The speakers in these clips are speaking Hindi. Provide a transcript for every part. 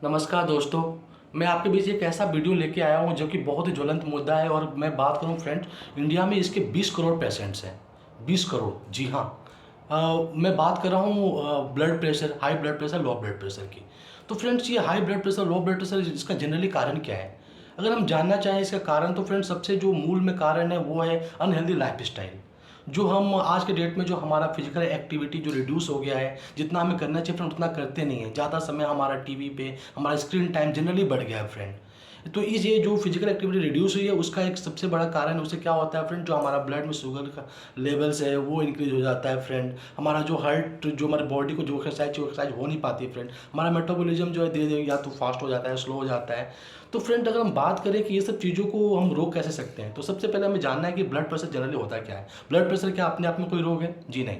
नमस्कार दोस्तों। मैं आपके बीच एक ऐसा वीडियो लेके आया हूँ जो कि बहुत ही ज्वलंत मुद्दा है और मैं बात करूँ फ्रेंड, इंडिया में इसके 20 करोड़ पेशेंट्स हैं। 20 करोड़, जी हाँ। मैं बात कर रहा हूँ blood pressure, high blood pressure, low blood pressure की। तो फ्रेंड्स, ये high blood pressure, low blood pressure, इसका जनरली कारण क्या है? अगर हम जानना चाहें इसका कारण, तो फ्रेंड्स सबसे जो मूल में कारण है वो है अनहेल्दी लाइफ स्टाइल। जो हम आज के डेट में जो हमारा फिजिकल एक्टिविटी जो रिड्यूस हो गया है, जितना हमें करना चाहिए फ्रेंड उतना करते नहीं है। ज़्यादा समय हमारा टीवी पे, हमारा स्क्रीन टाइम जनरली बढ़ गया है फ्रेंड। तो इस ये जो फिजिकल एक्टिविटी रिड्यूस हुई है उसका एक सबसे बड़ा कारण है, उससे क्या होता है फ्रेंड, जो हमारा ब्लड में शुगर का लेवल्स है वो इंक्रीज हो जाता है फ्रेंड। हमारा जो हार्ट, जो हमारे बॉडी को जो एक्सरसाइज हो नहीं पाती फ्रेंड। हमारा मेटाबॉलिज्म जो है धीरे धीरे या तो फास्ट हो जाता है, स्लो हो जाता है। तो फ्रेंड, अगर हम बात करें कि ये सब चीज़ों को हम रोक कैसे सकते हैं, तो सबसे पहले हमें जानना है कि ब्लड प्रेशर जनरली होता क्या है। ब्लड प्रेशर क्या अपने आप में कोई रोग है? जी नहीं।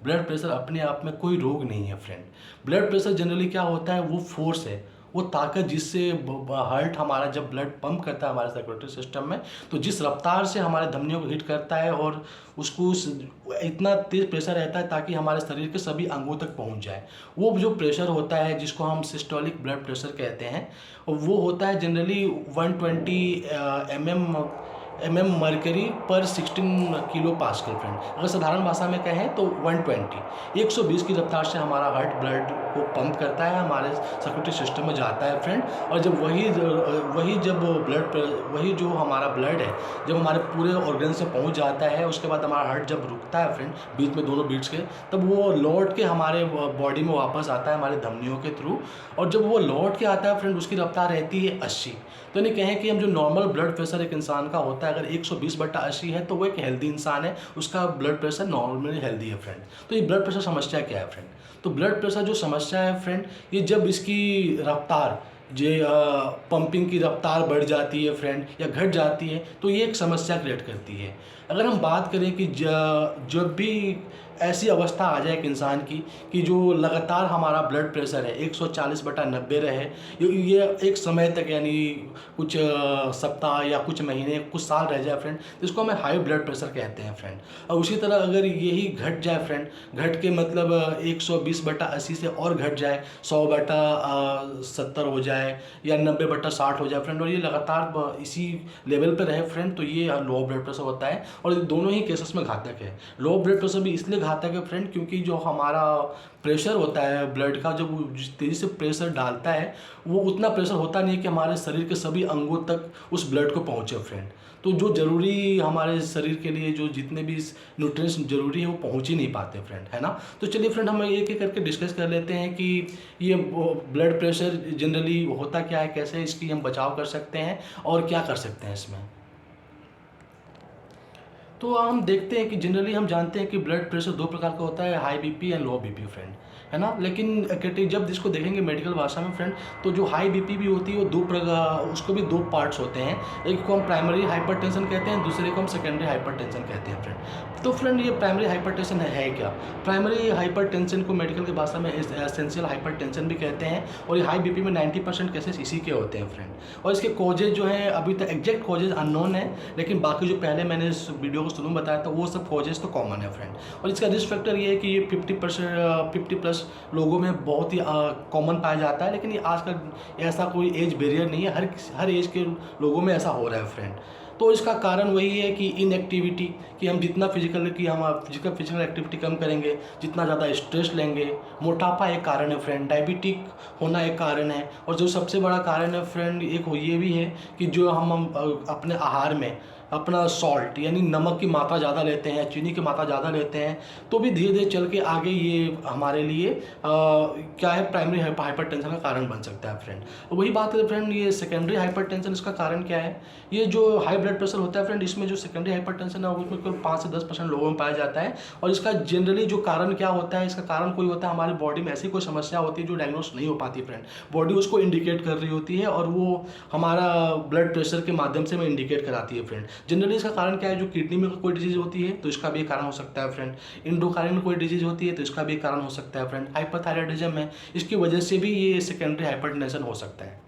ब्लड प्रेशर अपने आप में कोई रोग नहीं है फ्रेंड। ब्लड प्रेशर जनरली क्या होता है, वो फोर्स है, वो ताकत जिससे हार्ट हमारा जब ब्लड पंप करता है हमारे सर्कुलेटरी सिस्टम में, तो जिस रफ्तार से हमारे धमनियों को हिट करता है और इतना तेज प्रेशर रहता है ताकि हमारे शरीर के सभी अंगों तक पहुंच जाए। वो जो प्रेशर होता है जिसको हम सिस्टोलिक ब्लड प्रेशर कहते हैं, वो होता है जनरली 120 एम एम मर्करी पर 16 किलो पास्कल फ्रेंड। अगर साधारण भाषा में कहें तो 120 की रफ्तार से हमारा हार्ट ब्लड को पंप करता है, हमारे सर्कुलेटरी सिस्टम में जाता है फ्रेंड। और जब वही जो हमारा ब्लड है, जब हमारे पूरे ऑर्गन से पहुंच जाता है, उसके बाद हमारा हार्ट जब रुकता है फ्रेंड बीच में, दोनों बीट्स के, तब वो लौट के हमारे बॉडी में वापस आता है हमारे धमनियों के थ्रू। और जब वो लौट के आता है फ्रेंड, उसकी रफ्तार रहती है 80। तो नहीं कहें कि हम जो नॉर्मल ब्लड प्रेशर एक इंसान का होता है, अगर 120/80 है तो वो एक हेल्दी इंसान है, उसका ब्लड प्रेशर नॉर्मली हेल्दी है फ्रेंड। तो ये ब्लड प्रेशर समस्या क्या है फ्रेंड? तो ब्लड प्रेशर जो समस्या है फ्रेंड, ये जब इसकी रफ्तार, जो पंपिंग की रफ्तार बढ़ जाती है फ्रेंड या घट जाती है, तो ये एक समस्या क्रिएट करती है। अगर हम बात करें कि जब भी ऐसी अवस्था आ जाए एक इंसान की कि जो लगातार हमारा ब्लड प्रेशर है 140/90 रहे, ये एक समय तक, यानी कुछ सप्ताह या कुछ महीने, कुछ साल रह जाए फ्रेंड, तो इसको हमें हाई ब्लड प्रेशर कहते हैं फ्रेंड। और उसी तरह अगर यही घट जाए फ्रेंड, घट के मतलब 120/80 से और घट जाए, 100/70 हो जाए या 90/60 हो जाए फ्रेंड, और ये लगातार इसी लेवल पर रहे फ्रेंड, तो ये लो ब्लड प्रेशर होता है। और ये दोनों ही केसेस में घातक है। लो ब्लड प्रेशर भी इसलिए घातक है फ्रेंड क्योंकि जो हमारा प्रेशर होता है ब्लड का, जब वो जिस तेज़ी से प्रेशर डालता है, वो उतना प्रेशर होता नहीं है कि हमारे शरीर के सभी अंगों तक उस ब्लड को पहुँचे फ्रेंड। तो जो ज़रूरी हमारे शरीर के लिए जो जितने भी न्यूट्रिएंट्स ज़रूरी है वो पहुँच ही नहीं पाते फ्रेंड, है ना। तो चलिए फ्रेंड, हम एक एक करके डिस्कस कर लेते हैं कि ये ब्लड प्रेशर जनरली होता क्या है, कैसे इसकी हम बचाव कर सकते हैं और क्या कर सकते हैं इसमें। तो हम देखते हैं कि जनरली हम जानते हैं कि ब्लड प्रेशर दो प्रकार का होता है, high BP and low BP friend, है ना। लेकिन जब इसको देखेंगे मेडिकल भाषा में फ्रेंड, तो जो हाई बीपी भी होती है वो दो प्रकार, उसको भी दो पार्ट्स होते हैं। एक को हम प्राइमरी हाइपरटेंशन कहते हैं, दूसरे को हम सेकेंडरी हाइपरटेंशन कहते हैं फ्रेंड। तो फ्रेंड, ये प्राइमरी हाइपरटेंशन है क्या? प्राइमरी हाइपरटेंशन को मेडिकल की भाषा में एसेंशियल हाइपरटेंशन भी कहते हैं, और ये हाई बीपी में 90% केसेस इसी के होते हैं फ्रेंड। और इसके कॉजेज जो हैं अभी तक एग्जैक्ट कॉजेज अननोन है, लेकिन बाकी जो पहले मैंने इस वीडियो को शुरू में बताया था वो सब कॉजेज तो कॉमन है फ्रेंड। और इसका रिस्क फैक्टर ये है कि ये 50+ लोगों में बहुत ही कॉमन पाया जाता है, लेकिन ये आजकल ऐसा कोई एज बैरियर नहीं है, हर एज के लोगों में ऐसा हो रहा है फ्रेंड। तो इसका कारण वही है कि इनएक्टिविटी, कि हम जितना फिजिकल एक्टिविटी कम करेंगे, जितना ज़्यादा स्ट्रेस लेंगे। मोटापा एक कारण है फ्रेंड, डायबिटिक होना एक कारण है, और जो सबसे बड़ा कारण है फ्रेंड एक ये भी है कि जो हम अपने आहार में अपना सॉल्ट यानी नमक की मात्रा ज़्यादा लेते हैं, चीनी की मात्रा ज़्यादा लेते हैं, तो भी धीरे धीरे चल के आगे ये हमारे लिए क्या है, प्राइमरी हाइपरटेंशन का कारण बन सकता है फ्रेंड। वही बात है फ्रेंड, ये सेकेंडरी हाइपरटेंशन, इसका कारण क्या है? ये जो हाई ब्लड प्रेशर होता है फ्रेंड, इसमें जो सेकेंडरी हाइपरटेंशन है उसमें केवल 5 से 10% लोगों में पाया जाता है। और इसका जनरली जो कारण क्या होता है, इसका कारण कोई होता है हमारी बॉडी में ऐसी कोई समस्या होती है जो डायग्नोस नहीं हो पाती फ्रेंड। बॉडी उसको इंडिकेट कर रही होती है और वो हमारा ब्लड प्रेशर के माध्यम से में इंडिकेट कराती है फ्रेंड। जनरली इसका कारण क्या है, जो किडनी में कोई डिजीज होती है तो इसका भी एक कारण हो सकता है फ्रेंड। इंडोकारिन में कोई डिजीज होती है तो इसका भी एक कारण हो सकता है फ्रेंड। हाइपरथायराइडिज्म है, इसकी वजह से भी ये सेकेंडरी हाइपरटेंशन हो सकता है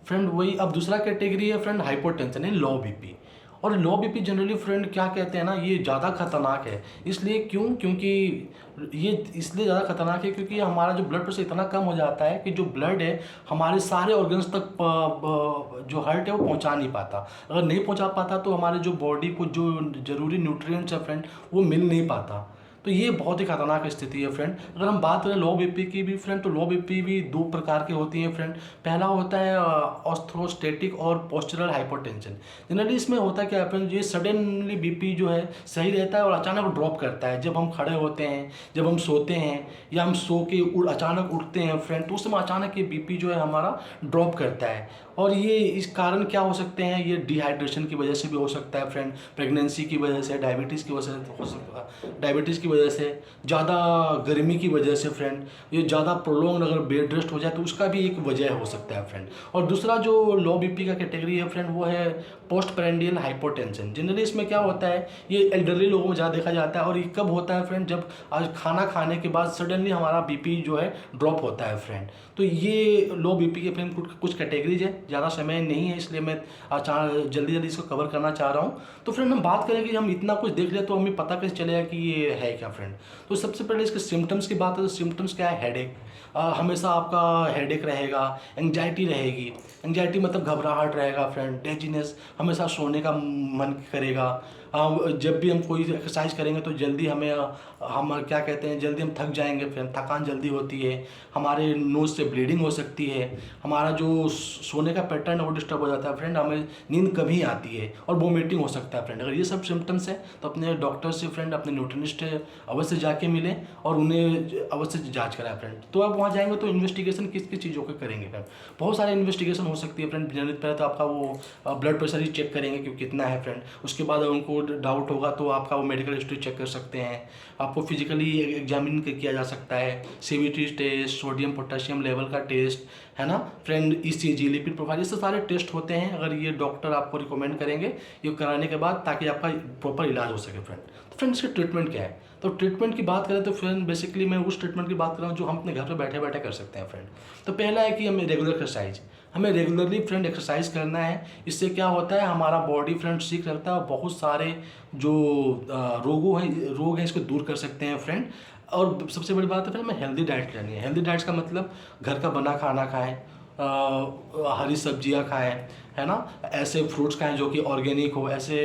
फ्रेंड। वही अब दूसरा कैटेगरी है फ्रेंड, हाइपोटेंशन है, लो बीपी। और लो बीपी जनरली फ्रेंड क्या कहते हैं ना, ये ज़्यादा खतरनाक है। इसलिए क्यों? क्योंकि ये इसलिए ज़्यादा खतरनाक है क्योंकि हमारा जो ब्लड प्रेशर इतना कम हो जाता है कि जो ब्लड है हमारे सारे ऑर्गन्स तक जो हार्ट है वो पहुंचा नहीं पाता। अगर नहीं पहुंचा पाता तो हमारे जो बॉडी को जो ज़रूरी न्यूट्रिएंट्स है फ्रेंड वो मिल नहीं पाता। तो ये बहुत ही खतरनाक स्थिति है फ्रेंड। अगर हम बात करें लो बीपी की भी फ्रेंड, तो लो बीपी भी दो प्रकार की होती हैं फ्रेंड। पहला होता है ऑर्थोस्टेटिक और पोस्चरल हाइपोटेंशन। जनरली इसमें होता है क्या फ्रेंड, ये सडनली बीपी जो है सही रहता है और अचानक ड्रॉप करता है जब हम खड़े होते हैं, जब हम सोते हैं या हम सो के अचानक उठते हैं फ्रेंड, तो उस समय अचानक ये बीपी जो है हमारा ड्रॉप करता है। और ये इस कारण क्या हो सकते हैं, ये डिहाइड्रेशन की वजह से भी हो सकता है फ्रेंड, प्रेगनेंसी की वजह से, डायबिटीज़ की वजह से हो सकता है, डायबिटीज़ की वजह से, ज़्यादा गर्मी की वजह से फ्रेंड, ये ज़्यादा प्रोलॉन्ग अगर बेड रेस्ट हो जाए तो उसका भी एक वजह हो सकता है फ्रेंड। और दूसरा जो लो बीपी का कैटेगरी है फ्रेंड वो है पोस्ट पेरेंडियल हाइपोटेंशन। जनरली इसमें क्या होता है, ये एल्डरली लोगों में ज़्यादा देखा जाता है। और ये कब होता है फ्रेंड, जब आज खाना खाने के बाद सडनली हमारा बीपी जो है ड्रॉप होता है फ्रेंड। तो ये लो बीपी के फ्रेंड कुछ कैटेगरीज है, ज़्यादा समय नहीं है इसलिए मैं जल्दी जल्दी इसको कवर करना चाह रहा हूँ। तो फ्रेंड हम बात करें कि हम इतना कुछ देख ले तो हमें पता कैसे चलेगा कि ये है क्या फ्रेंड। तो सबसे पहले इसके सिम्टम्स की बात है तो सिम्टम्स क्या है, हेडेक। हमेशा आपका हेडेक रहेगा, एंग्जाइटी रहेगी। एंग्जाइटी मतलब घबराहट रहेगा फ्रेंड, डेजीनेस, हमेशा सोने का मन करेगा। जब भी हम कोई एक्सरसाइज करेंगे तो जल्दी हम क्या कहते हैं, जल्दी हम थक जाएंगे फ्रेंड, थकान जल्दी होती है, हमारे नोज़ से ब्लीडिंग हो सकती है, हमारा जो सोने का पैटर्न है वो डिस्टर्ब हो जाता है फ्रेंड, हमें नींद कभी आती है और वोमिटिंग हो सकता है फ्रेंड। अगर ये सब सिम्टम्स है तो अपने डॉक्टर से फ्रेंड, अपने न्यूट्रिनिस्ट अवश्य जाके मिलें और उन्हें अवश्य जांच कराएं फ्रेंड। तो आप वहाँ जाएंगे तो इन्वेस्टिगेशन किस किस चीज़ों के करेंगे फ्रेंड, बहुत सारे इन्वेस्टिगेशन हो सकती है फ्रेंड। जनरली पहले तो आपका वो ब्लड प्रेशर ही चेक करेंगे कि कितना है फ्रेंड। उसके बाद उनको डाउट होगा तो आपका वो मेडिकल हिस्ट्री चेक कर सकते हैं। आपको फिजिकली एग्जामिन किया जा सकता है, CBT test, sodium potassium level का टेस्ट है ना फ्रेंड, ईसीजी, लिपिड प्रोफाइल, ये सब सारे टेस्ट होते हैं। अगर ये डॉक्टर आपको रिकमेंड करेंगे ये कराने के बाद, ताकि आपका प्रॉपर इलाज हो सके फ्रेंड। तो फ्रेंड इसकी ट्रीटमेंट क्या है, तो ट्रीटमेंट की बात करें तो फ्रेंड बेसिकली मैं उस ट्रीटमेंट की बात कर रहा हूँ जो हम अपने घर पर बैठे बैठे कर सकते हैं फ्रेंड। तो पहला है कि हमें रेगुलर एक्सरसाइज, हमें रेगुलरली फ्रेंड एक्सरसाइज करना है। इससे क्या होता है, हमारा बॉडी फ्रेंड ठीक रहता है और बहुत सारे जो रोग हैं इसको दूर कर सकते हैं फ्रेंड। और सबसे बड़ी बात है फ्रेंड, हमें हेल्दी डाइट लेनी है। हेल्दी डाइट्स का मतलब घर का बना खाना खाएं, हरी सब्जियां खाएं, है ना, ऐसे फ्रूट्स खाएं जो कि ऑर्गेनिक हो, ऐसे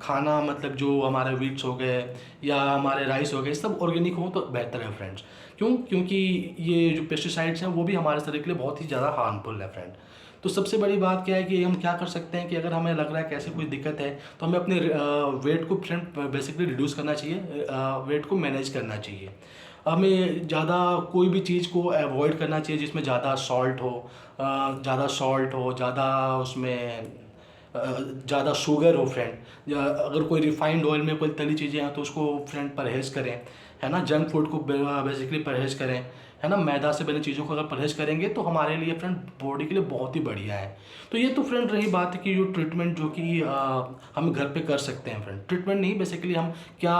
खाना मतलब जो हमारे वीट्स हो गए या हमारे राइस हो गए सब ऑर्गेनिक हो तो बेहतर है फ्रेंड्स। क्यों? क्योंकि ये जो पेस्टिसाइड्स हैं वो भी हमारे शरीर के लिए बहुत ही ज़्यादा हार्मफुल है फ्रेंड। तो सबसे बड़ी बात क्या है कि हम क्या कर सकते हैं कि अगर हमें लग रहा है कि ऐसी कोई दिक्कत है तो हमें अपने वेट को फ्रेंड बेसिकली रिड्यूस करना चाहिए, वेट को मैनेज करना चाहिए। हमें ज़्यादा कोई भी चीज़ को अवॉइड करना चाहिए जिसमें ज़्यादा सॉल्ट हो, ज़्यादा उसमें ज़्यादा शुगर हो फ्रेंड। या अगर कोई रिफाइंड ऑयल में कोई तली चीज़ें हैं तो उसको फ्रेंड परहेज़ करें, है ना। जंक फूड को बेसिकली परहेज़ करें, है ना। मैदा से बनी चीज़ों को अगर परहेज़ करेंगे तो हमारे लिए फ्रेंड बॉडी के लिए बहुत ही बढ़िया है। तो ये तो फ्रेंड रही बात है कि जो ट्रीटमेंट जो कि हम घर पे कर सकते हैं फ्रेंड। ट्रीटमेंट नहीं, बेसिकली हम क्या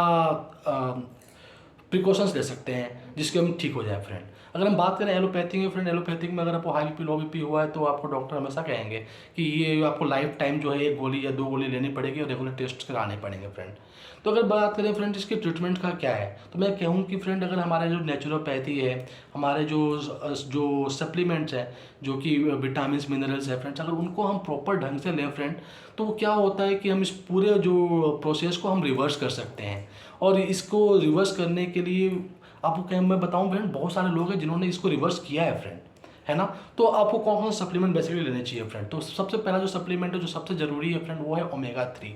प्रिकॉशंस ले सकते हैं जिसके हम ठीक हो जाए फ्रेंड। अगर हम बात करें एलोपैथी में फ्रेंड, एलोपैथिक में अगर आपको हाई बीपी लो बीपी हुआ है तो आपको डॉक्टर हमेशा कहेंगे कि ये आपको लाइफ टाइम जो है 1 गोली या 2 गोली लेनी पड़ेगी और रेगुलर टेस्ट कराने पड़ेंगे फ्रेंड। तो अगर बात करें फ्रेंड इसके ट्रीटमेंट का क्या है, तो मैं कहूँ कि फ्रेंड अगर हमारे जो नेचुरोपैथी है, हमारे जो सप्लीमेंट्स हैं जो कि विटामिन मिनरल्स है फ्रेंड्स, अगर उनको हम प्रॉपर ढंग से लें फ्रेंड तो क्या होता है कि हम इस पूरे जो प्रोसेस को हम रिवर्स कर सकते हैं। और इसको रिवर्स करने के लिए आपको क्या मैं बताऊं फ्रेंड, बहुत सारे लोग हैं जिन्होंने इसको रिवर्स किया है फ्रेंड, है ना। तो आपको कौन कौन सा सप्लीमेंट बेसिकली लेने चाहिए फ्रेंड, तो सबसे पहला जो सप्लीमेंट है जो सबसे ज़रूरी है फ्रेंड वो है ओमेगा 3।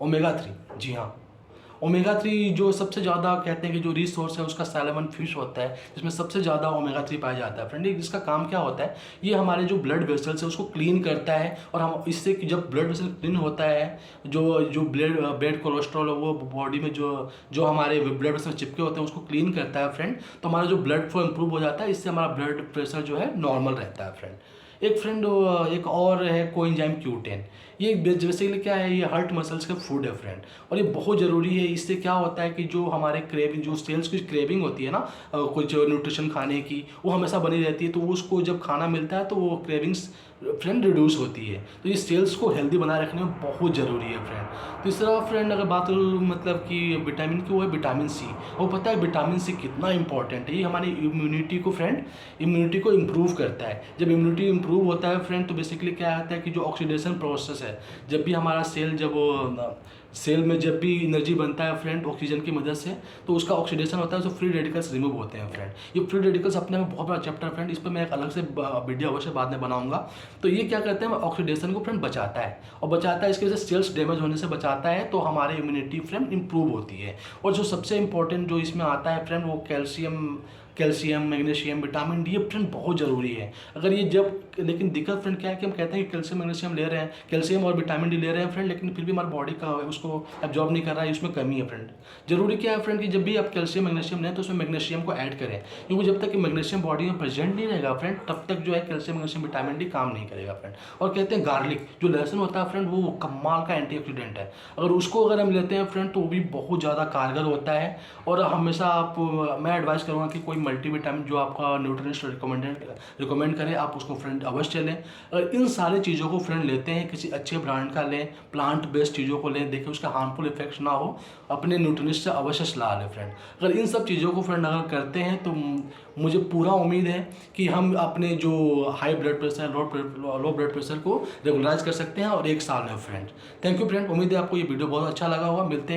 ओमेगा 3, जी हाँ, ओमेगा 3 जो सबसे ज़्यादा कहते हैं कि जो रिसोर्स है उसका सैल्मन फिश होता है जिसमें सबसे ज़्यादा ओमेगा 3 पाया जाता है फ्रेंड। इसका काम क्या होता है, ये हमारे जो ब्लड वेसल्स है उसको क्लीन करता है। और हम इससे जब ब्लड वेसल क्लीन होता है, जो ब्लड कोलेस्ट्रॉल है वो बॉडी में जो हमारे ब्लड वेसल चिपके होते हैं उसको क्लीन करता है फ्रेंड। तो हमारा जो ब्लड फ्लो इंप्रूव हो जाता है, इससे हमारा ब्लड प्रेशर जो है नॉर्मल रहता है फ्रेंड। एक और है कोएंजाइम Q10। ये बेसिकली क्या है, ये हार्ट मसल्स का फूड है फ्रेंड, और ये बहुत ज़रूरी है। इससे क्या होता है कि जो हमारे क्रेविंग, जो सेल्स की क्रेविंग होती है ना कुछ न्यूट्रिशन खाने की, वो हमेशा बनी रहती है। तो वो उसको जब खाना मिलता है तो वो क्रेविंग्स फ्रेंड रिड्यूस होती है। तो ये सेल्स को हेल्दी बनाए रखने में बहुत ज़रूरी है फ्रेंड। तीसरा फ्रेंड अगर बात करूँ मतलब कि विटामिन की, वो है विटामिन सी। वो पता है विटामिन सी कितना इंपॉर्टेंट है, ये हमारी इम्यूनिटी को फ्रेंड, इम्यूनिटी को इम्प्रूव करता है। जब इम्यूनिटी इम्प्रूव होता है फ्रेंड तो बेसिकली क्या होता है कि जो ऑक्सीडेशन प्रोसेस है, जब भी हमारा सेल, जब वो सेल में जब भी एनर्जी बनता है फ्रेंड ऑक्सीजन की मदद से, तो उसका ऑक्सीडेशन होता है तो फ्री रेडिकल्स रिमूव होते हैं फ्रेंड। ये फ्री रेडिकल्स अपने में बहुत बड़ा चैप्टर फ्रेंड, इस पर मैं एक अलग से वीडियो अवश्य बाद में बनाऊंगा। तो ये क्या करते हैं, ऑक्सीडेशन को फ्रेंड बचाता है, और बचाता है इसकी वजह से सेल्स डैमेज होने से बचाता है, तो हमारी इम्यूनिटी फ्रेंड इंप्रूव होती है। और जो सबसे इंपॉर्टेंट जो इसमें आता है फ्रेंड, वो कैल्शियम, मैग्नीशियम, विटामिन डी, ये फ्रेंड बहुत ज़रूरी है। अगर ये जब, लेकिन दिक्कत फ्रेंड क्या है कि हम कहते हैं कि कैल्शियम मैग्नीशियम ले रहे हैं, कैल्शियम और विटामिन डी ले रहे हैं फ्रेंड, लेकिन फिर भी हमारी बॉडी का उसको एब्जॉर्ब नहीं कर रहा है, इसमें कमी है फ्रेंड। जरूरी क्या है फ्रेंड कि जब भी आप कैल्शियम मैग्नीशियम लें तो उसमें मैग्नीशियम को ऐड करें, क्योंकि जब तक कि मैग्नीशियम बॉडी में प्रेजेंट नहीं रहेगा फ्रेंड, तब तक जो है कैल्शियम मैग्नीशियम विटामिन डी काम नहीं करेगा फ्रेंड। और कहते हैं गार्लिक, जो लहसुन होता है फ्रेंड, वो कमाल का एंटीऑक्सीडेंट है। अगर उसको अगर हम लेते हैं फ्रेंड तो वो भी बहुत ज़्यादा कारगर होता है। और हमेशा आप, मैं एडवाइस करूँगा कि कोई मल्टीविटामिन जो आपका न्यूट्रिशनिस्ट रिकमेंड करें, आप उसको फ्रेंड अवश्य लें। अगर इन सारी चीज़ों को फ्रेंड लेते हैं, किसी अच्छे ब्रांड का लें, प्लांट बेस्ड चीज़ों को लें, देखिए उसका हार्मफुल इफेक्ट्स ना हो, अपने न्यूट्रिशनिस्ट से अवश्य सलाह लें फ्रेंड। अगर इन सब चीज़ों को फ्रेंड अगर करते हैं तो मुझे पूरा उम्मीद है कि हम अपने जो high blood pressure, low blood pressure को रेगुलराइज कर सकते हैं, और 1 साल में फ्रेंड। थैंक यू फ्रेंड, उम्मीद है आपको ये वीडियो बहुत अच्छा लगा होगा। मिलते हैं